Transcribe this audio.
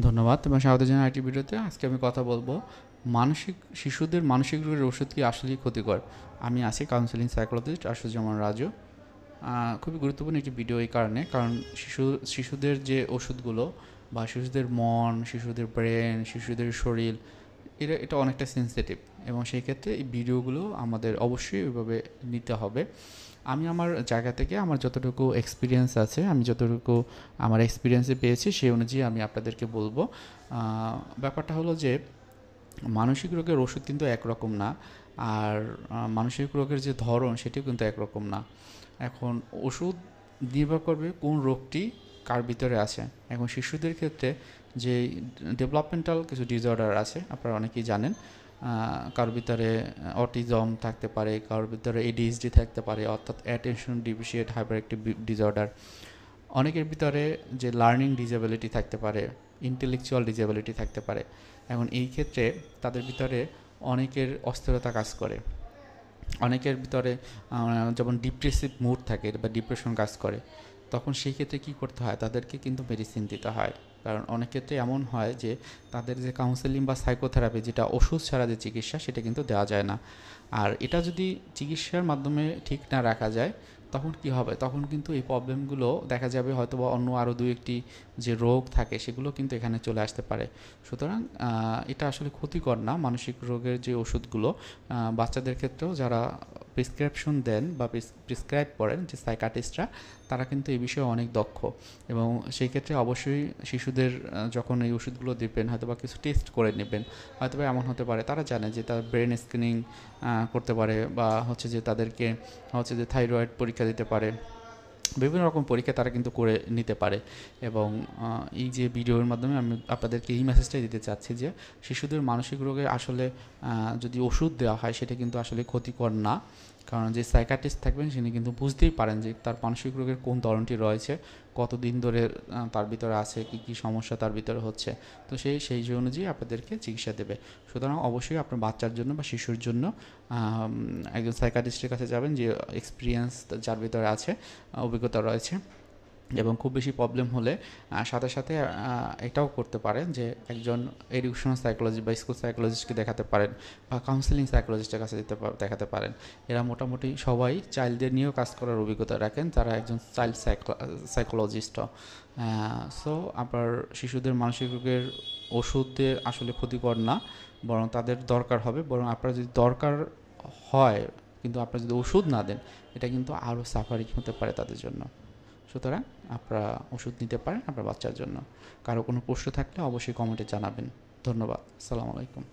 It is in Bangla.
ধন্যবাদ এবং স্বাগত জানাই আরেকটি ভিডিওতে। আজকে আমি কথা বলবো শিশুদের মানসিক রোগের ওষুধ কি আসলেই ক্ষতিকর। আমি আছি কাউন্সিলিং সাইকোলজিস্ট আশুজ্জামান রাজু। খুবই গুরুত্বপূর্ণ একটি ভিডিও এই কারণ শিশুদের যে ওষুধগুলো বা শিশুদের মন, শিশুদের ব্রেন, শিশুদের শরীর, এটা অনেকটা সেন্সিটিভ এবং সেই ক্ষেত্রে এই ভিডিওগুলো আমাদের অবশ্যই ওইভাবে নিতে হবে। আমি আমার জায়গা থেকে আমার যতটুকু এক্সপিরিয়েন্স আছে, আমি যতটুকু আমার এক্সপিরিয়েন্সে পেয়েছি সেই অনুযায়ী আমি আপনাদেরকে বলবো। ব্যাপারটা হলো যে মানসিক রোগের ওষুধ কিন্তু একরকম না, আর মানসিক রোগের যে ধরন সেটিও কিন্তু একরকম না। এখন ওষুধ নির্ভর করবে কোন রোগটি কার ভিতরে আছে। এখন শিশুদের ক্ষেত্রে যে ডেভেলপমেন্টাল কিছু ডিসঅর্ডার আছে আপনারা অনেকেই জানেন। কারোর ভিতরে অটিজম থাকতে পারে, কারোর ভিতরে এডিএইচডি থাকতে পারে, অর্থাৎ attention deficient hyper active disorder. অনেকের ভিতরে যে লার্নিং ডিসেবিলিটি থাকতে পারে, ইন্টেলেকচুয়াল ডিসেবিলিটি থাকতে পারে। এখন এই ক্ষেত্রে তাদের ভিতরে অনেকের অস্থিরতা কাজ করে, অনেকের ভিতরে যেমন ডিপ্রেসিভ মুড থাকে বা ডিপ্রেশন কাজ করে। তখন সেই ক্ষেত্রে কী করতে হয়, তাদেরকে কিন্তু মেডিসিন দিতে হয়। কারণ অনেক ক্ষেত্রে এমন হয় যে তাদের যে কাউন্সেলিং বা সাইকোথেরাপি, যেটা ওষুধ ছাড়া যে চিকিৎসা, সেটা কিন্তু দেওয়া যায় না। আর এটা যদি চিকিৎসার মাধ্যমে ঠিক না রাখা যায়, তখন কি হবে, তখন কিন্তু এই প্রবলেমগুলো দেখা যাবে হয়তো বা অন্য আরও দু একটি যে রোগ থাকে সেগুলো কিন্তু এখানে চলে আসতে পারে। সুতরাং এটা আসলে ক্ষতিকর না মানসিক রোগের যে ওষুধগুলো। বাচ্চাদের ক্ষেত্রেও যারা প্রেসক্রিপশন দেন বা প্রেসক্রাইব করেন যে সাইকাটিস্টরা, তারা কিন্তু এই বিষয়ে অনেক দক্ষ। এবং সেই ক্ষেত্রে অবশ্যই শিশুদের যখন এই ওষুধগুলো দেবেন, হয়তো বা কিছু টেস্ট করে নেবেন। হয়তো বা এমন হতে পারে তারা জানে যে তার ব্রেন স্ক্রিনিং করতে পারে, বা হচ্ছে যে তাদেরকে হচ্ছে যে থাইরয়েড পরীক্ষা দিতে পারে। বিভিন্ন রকম পরীক্ষা তারা কিন্তু করে নিতে পারে। এবং এই যে ভিডিওর মাধ্যমে আমি আপনাদেরকে এই মেসেজটাই দিতে চাচ্ছি যে শিশুদের মানসিক রোগে আসলে যদি ওষুধ দেওয়া হয় সেটা কিন্তু আসলে ক্ষতিকর না। কারণ যে সাইকাটিস্ট থাকবেন তিনি কিন্তু বুঝতেই পারেন যে তার মানসিক রোগের কোন ধরনটি রয়েছে, কতদিন ধরে তার ভিতরে আছে, কী কী সমস্যা তার ভিতরে হচ্ছে। তো সেই অনুযায়ী আপনাদেরকে চিকিৎসা দেবে। সুতরাং অবশ্যই আপনার বাচ্চার জন্য বা শিশুর জন্য একজন সাইকাটিস্টের কাছে যাবেন যে এক্সপিরিয়েন্স যার ভিতরে আছে, অভিজ্ঞতা রয়েছে। এবং খুব বেশি প্রবলেম হলে সাথে সাথে এটাও করতে পারেন যে একজন এডুকেশনাল সাইকোলজি বা স্কুল সাইকোলজিস্টকে দেখাতে পারেন, বা কাউন্সেলিং সাইকোলজিস্টের কাছে দেখাতে পারেন। এরা মোটামুটি সবাই চাইল্ডদের নিয়েও কাজ করার অভিজ্ঞতা রাখেন, তারা একজন চাইল্ড সাইকোলজিস্টও। সো আপনার শিশুদের মানসিক রোগের ওষুধের আসলে ক্ষতিকর না, বরং তাদের দরকার হবে। বরং আপনার যদি দরকার হয় কিন্তু আপনারা যদি ওষুধ না দেন, এটা কিন্তু আরও সাফারিং হতে পারে তাদের জন্য। সুতরাং আপনারা ওষুধ নিতে পারেন আপনার বাচ্চার জন্য। কারো কোনো প্রশ্ন থাকলে অবশ্যই কমেন্টে জানাবেন। ধন্যবাদ। আসসালামু আলাইকুম।